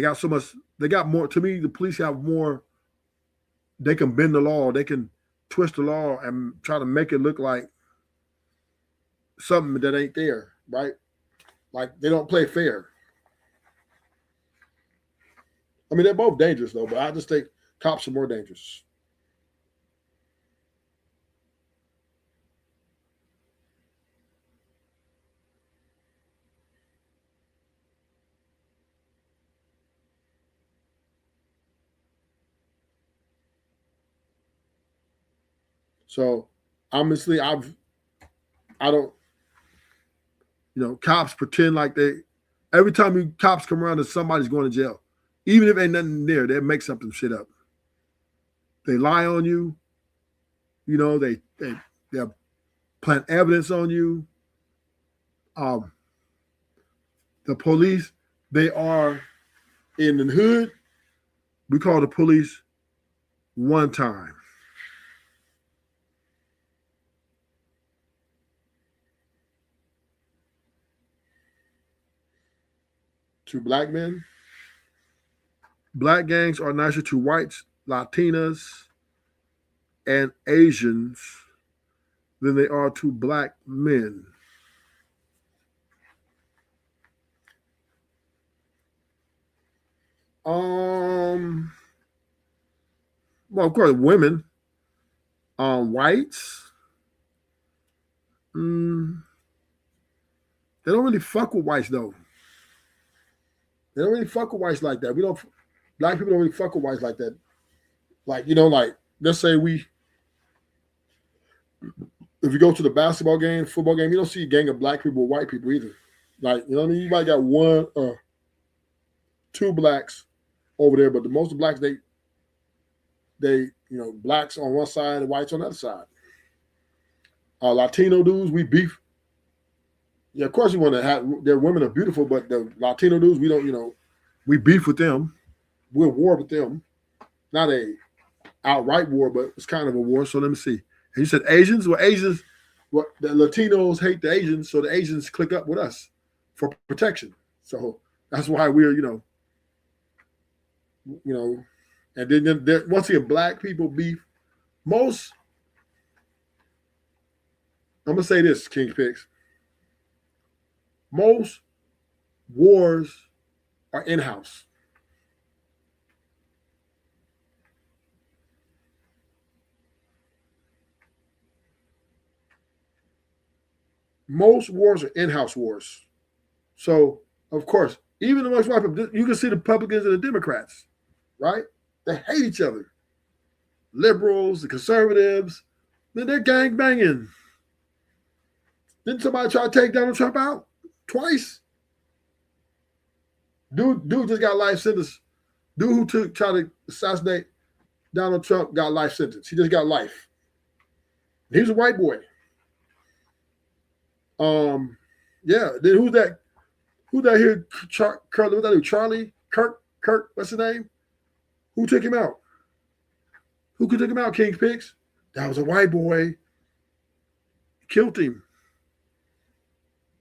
got so much, they got more. To me, the police have more. They can bend the law, they can twist the law and try to make it look like something that ain't there, right? Like they don't play fair. I mean, they're both dangerous though, but I just think cops are more dangerous. So honestly, I don't, cops pretend like every time cops come around and somebody's going to jail, even if ain't nothing there, they make something shit up. They lie on you, they plant evidence on you. The police, they are in the hood. We call the police one time. To black men, black gangs are nicer to whites, Latinas, and Asians than they are to black men. Well, of course, women, whites, they don't really fuck with whites though. They don't really fuck with whites like that. Black people don't really fuck with whites like that. Like, let's say if you go to the basketball game, football game, you don't see a gang of black people or white people either. Like, you know what I mean? You might got one or two blacks over there, but the most of blacks, they blacks on one side and whites on the other side. Latino dudes, we beef. Yeah, of course we want to have, their women are beautiful, but the Latino dudes, we don't, we beef with them. We're at war with them. Not a outright war, but it's kind of a war. So let me see. And you said Asians? Well, the Latinos hate the Asians, so the Asians click up with us for protection. So that's why we're, and then once again, black people beef. I'm going to say this, King Picks. Most wars are in-house. Most wars are in-house wars. So, of course, even amongst white people, you can see the Republicans and the Democrats, right? They hate each other. Liberals, the conservatives, then they're gang banging. Didn't somebody try to take Donald Trump out? Twice. Dude just got life sentence. Dude who tried to assassinate Donald Trump got life sentence. He just got life. He was a white boy. Yeah. Then who's that? Who's that here? Charlie Kirk. What's his name? Who took him out? Who could take him out? King's Picks. That was a white boy. Killed him.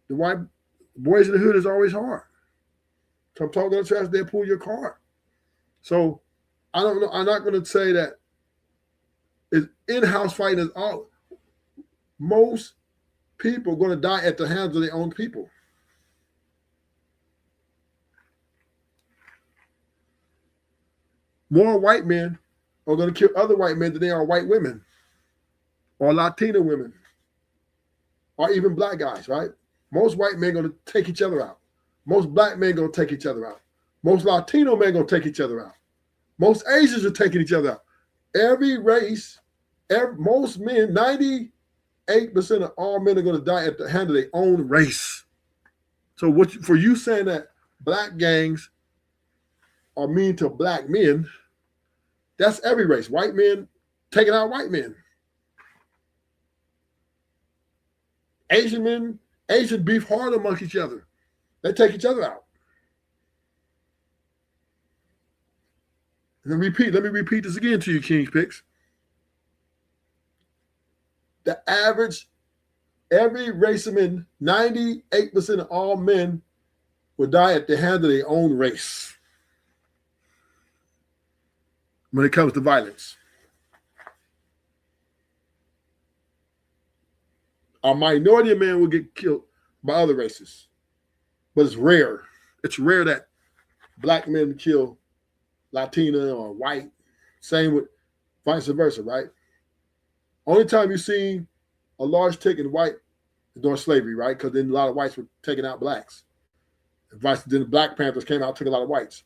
The white boys in the hood is always hard. Come talk to us, they'll pull your car. So I don't know. I'm not going to say that it's in-house fighting is all. Most people are going to die at the hands of their own people. More white men are going to kill other white men than they are white women or Latina women or even black guys, right? Most white men are going to take each other out. Most black men are going to take each other out. Most Latino men are going to take each other out. Most Asians are taking each other out. Every race, most men, 98% of all men are going to die at the hand of their own race. So for you saying that black gangs are mean to black men, that's every race. White men taking out white men. Asian beef hard amongst each other. They take each other out. Let me repeat this again to you, King's Picks. The average, every race of men, 98% of all men will die at the hand of their own race when it comes to violence. A minority of men will get killed by other races, but it's rare. It's rare that black men kill Latina or white. Same with vice versa, right? Only time you see a large tick in white is during slavery, right? Because then a lot of whites were taking out blacks. Then the Black Panthers came out, took a lot of whites.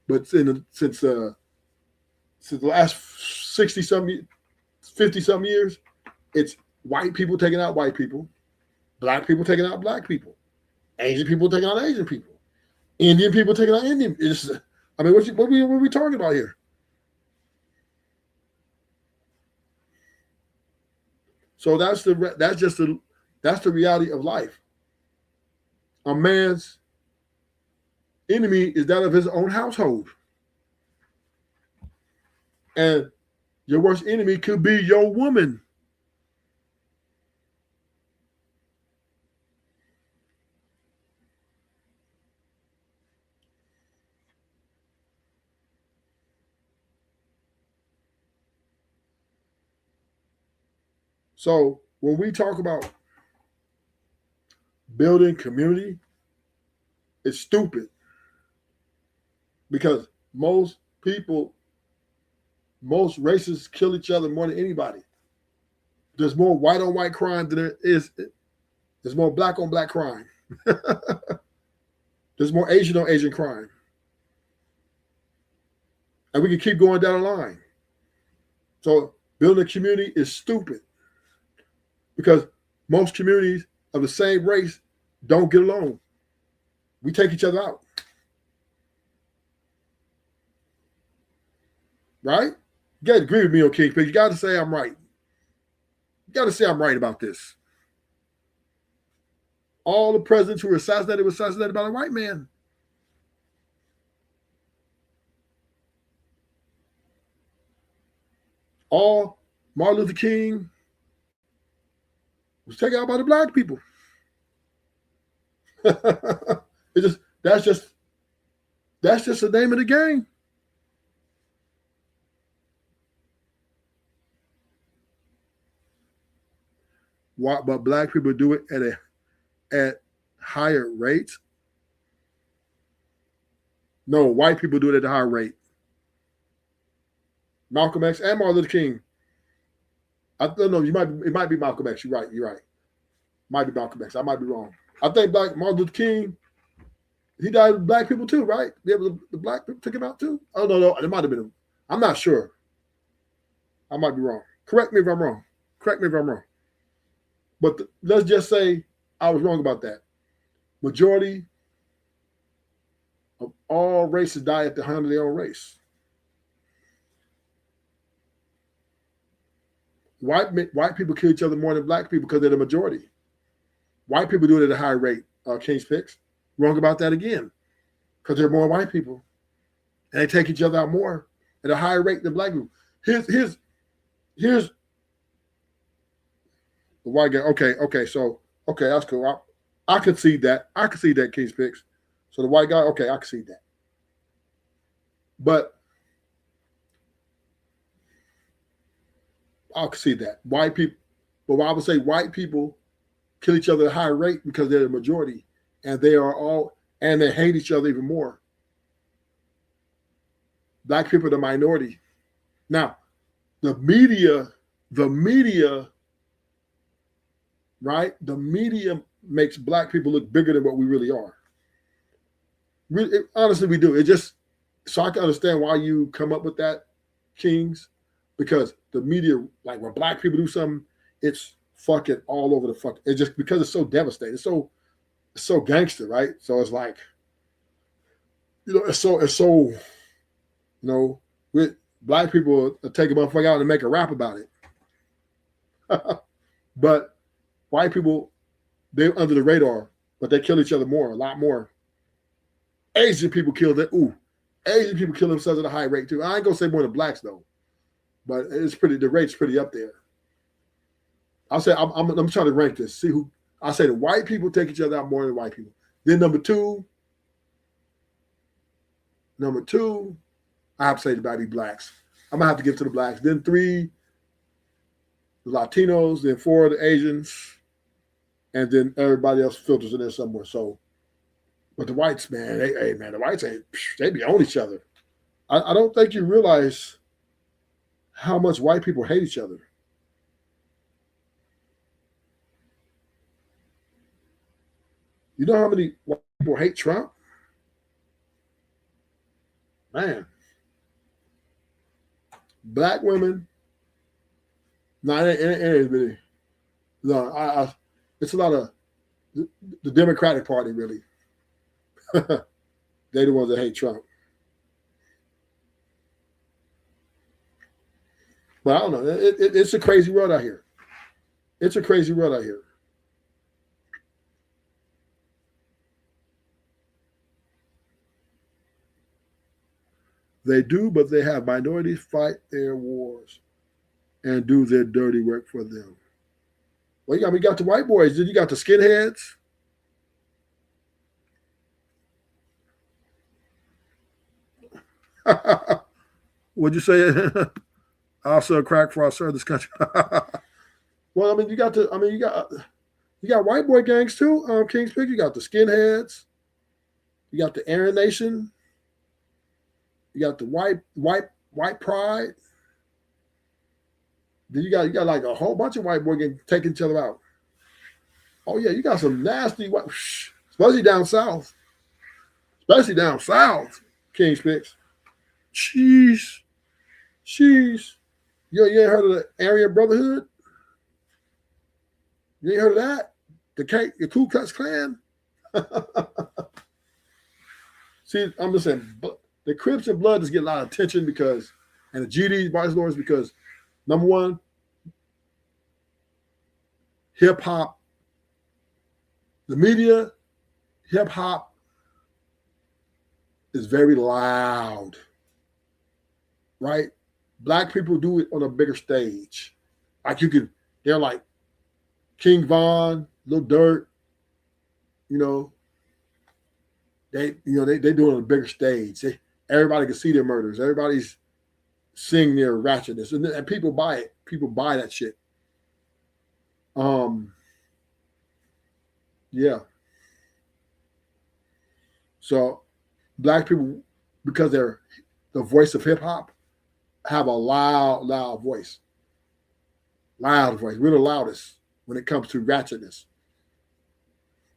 But since the last 60-some, 50-some years, it's white people taking out white people, black people taking out black people, Asian people taking out Asian people, Indian people taking out Indian. I mean, what are we talking about here? So that's the reality of life. A man's enemy is that of his own household. And your worst enemy could be your woman. So when we talk about building community, it's stupid because most races kill each other more than anybody. There's more white on white crime than there's more black on black crime. There's more Asian on Asian crime. And we can keep going down the line. So building a community is stupid because most communities of the same race don't get along. We take each other out. Right? You got to agree with me on King's Picks. You got to say I'm right. You got to say I'm right about this. All the presidents who were assassinated by a white man. All Martin Luther King was taken out by the black people. That's just the name of the game. Why, but black people do it at higher rates? No, white people do it at a higher rate. Malcolm X and Martin Luther King. I don't know. It might be Malcolm X. You're right. Might be Malcolm X. I might be wrong. I think Martin Luther King, he died with black people too, right? The black people took him out too. Oh no, it might have been him. I'm not sure. I might be wrong. Correct me if I'm wrong. But let's just say I was wrong about that. Majority of all races die at the hand of their own race. White people kill each other more than black people because they're the majority. White people do it at a higher rate. King's Picks. Wrong about that again. Because there are more white people. And they take each other out more at a higher rate than black people. Here's the white guy. Okay, so that's cool. I could see that. King's Picks. So the white guy, okay, I can see that. But I can see that. White people, but I would say white people kill each other at a higher rate because they're the majority and they hate each other even more. Black people are the minority. Now, the media, right? The media makes black people look bigger than what we really are. Honestly, we do. It just, so I can understand why you come up with that, Kings, because the media, like when black people do something, it's fucking all over the fuck. It's just because it's so devastating. It's so gangster, right? So it's like, it's so, with black people take a motherfucker out and make a rap about it. But white people, they're under the radar, but they kill each other more, a lot more. Asian people kill that. Asian people kill themselves at a high rate too. I ain't gonna say more than blacks though, but the rate's pretty up there. I'll say I'm trying to rank this. See who I say the white people take each other out more than white people. Then number two, I have to say the blacks. I'm gonna have to give it to the blacks. Then 3, the Latinos. Then 4, the Asians, and then everybody else filters in there somewhere. So, but the whites, man, the whites they be on each other. I don't think you realize how much white people hate each other. You know how many white people hate Trump? Man. Black women. No, it ain't really. No, it's a lot of the Democratic Party, really. They the ones that hate Trump. But I don't know. It's a crazy world out here. It's a crazy world out here. They do, but they have minorities fight their wars and do their dirty work for them. Well, we got the white boys. Then you got the skinheads. What'd you say? I'll sell crack for I serve this country. Well, I mean, you got white boy gangs too. King's Peak. You got the skinheads. You got the Aryan Nation. You got the white pride. Then you got like a whole bunch of white boys taking each other out. Oh yeah, you got some nasty white, especially down south. King's Peaks. Jeez. You ain't heard of the Aryan Brotherhood? You ain't heard of that? The Ku Klux Klan? See, I'm just saying, the Crips and Blood just get a lot of attention because, and the GDs, Vice Lords, because number one, hip hop, the media, hip hop is very loud, right? Black people do it on a bigger stage. Like they're like King Von, Lil Durk, they do it on a bigger stage. Everybody can see their murders. Everybody's seeing their ratchetness, and people buy it. People buy that shit. Yeah. So, black people, because they're the voice of hip hop, have a loud voice. Loud voice. We're the loudest when it comes to ratchetness.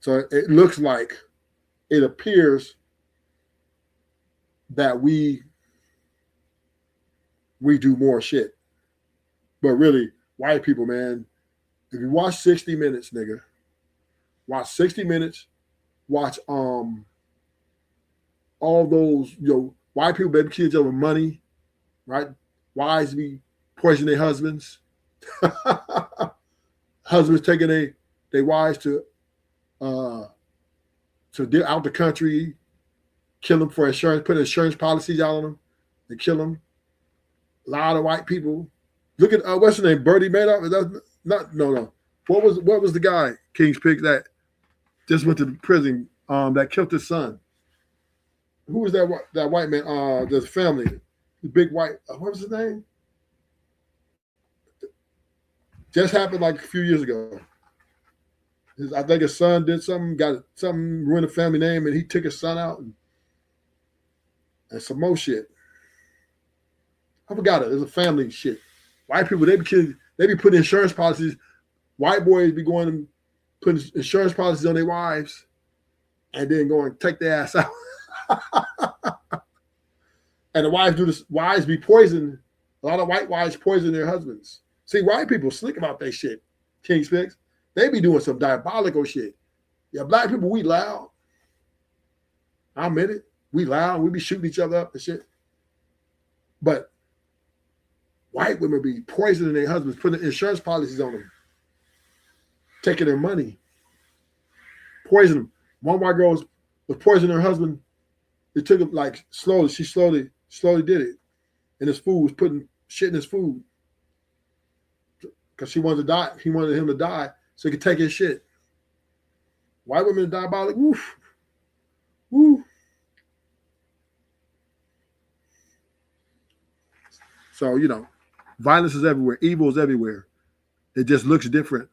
So it looks like, it appears that we do more shit. But really, white people, man, if you watch 60 Minutes, nigga, watch 60 Minutes, watch all those, white people baby kids over money, right? Wives be poisoning their husbands. Husbands taking their wives to out the country, kill them for insurance, put insurance policies out on them, and kill them. A lot of white people. Look at what's her name, Bernie Madoff. No. What was the guy, King's Peak, that just went to prison? That killed his son. Who was that white man? There's family, the big white. What was his name? Just happened like a few years ago. I think his son did something, ruined the family name, and he took his son out and some more shit. I forgot it. It's a family shit. White people, they be putting insurance policies. White boys be going and putting insurance policies on their wives, and then going take their ass out. And the wives be poisoned. A lot of white wives poison their husbands. See, white people slick about that shit. King Specs. They be doing some diabolical shit. Yeah, black people, we loud. I admit it. We loud. We be shooting each other up and shit. But white women be poisoning their husbands, putting insurance policies on them, taking their money, poison them. One white girl was poisoning her husband It took him like slowly. She slowly did it, and his food was putting shit in his food because she wanted to die. He wanted him to die so he could take his shit. White women are diabolic. Woof. Woo. So, you know, violence is everywhere. Evil is everywhere. It just looks different.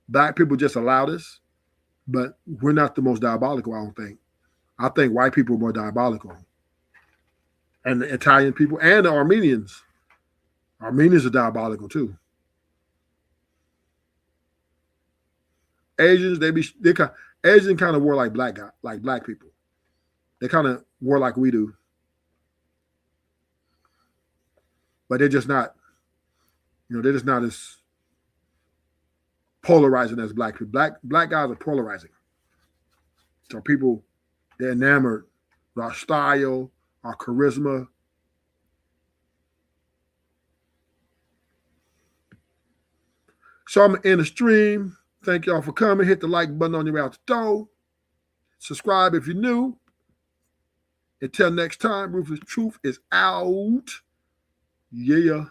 Black people just allow this, but we're not the most diabolical, I don't think. I think white people are more diabolical. And the Italian people and the Armenians. Armenians are diabolical too. Asians, Asian kind of war like black people. They kind of war like we do. But they're just not, they're just not as polarizing as black people. Black guys are polarizing. So people, they're enamored with our style, our charisma. So I'm in the stream. Thank y'all for coming. Hit the like button on your way out the door. Subscribe if you're new. Until next time, Ruthless Truth is out. Yeah.